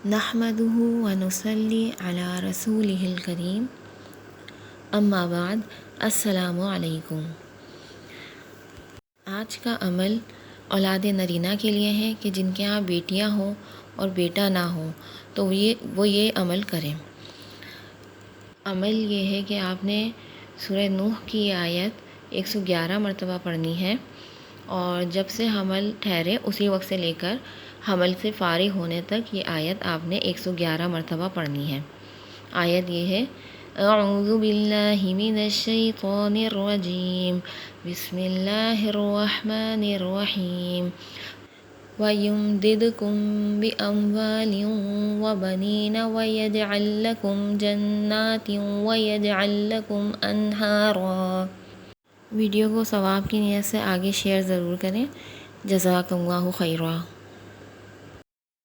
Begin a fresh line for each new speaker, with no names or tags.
नहमदुहु व नुसल्ली अला रसूलिहिल करीम, अम्मा बाद, अस्सलामु अलैकुम। आज का अमल औलाद नरीना के लिए है कि जिनके यहाँ बेटियाँ हों और बेटा ना हो तो वो ये अमल करें। अमल ये है कि आपने सूरह नूह की आयत 111 मरतबा पढ़नी है और जब से हमल ठहरे उसी वक्त से लेकर हमल से फ़ारिग होने तक ये आयत आपने 111 मरतबा पढ़नी है। आयत ये है, अऊज़ु बिल्लाहि मिनश शैतानिर रजीम, बिस्मिल्लाहिर रहमानिर रहीम, वयुमदिदकुम बिअम्वालिन व बनीन वयजअल लकुम जन्नातिन वयजअल लकुम अन्हारा। वीडियो को सवाब की नियत से आगे शेयर ज़रूर करें। जज़ाकल्लाहु खैरा।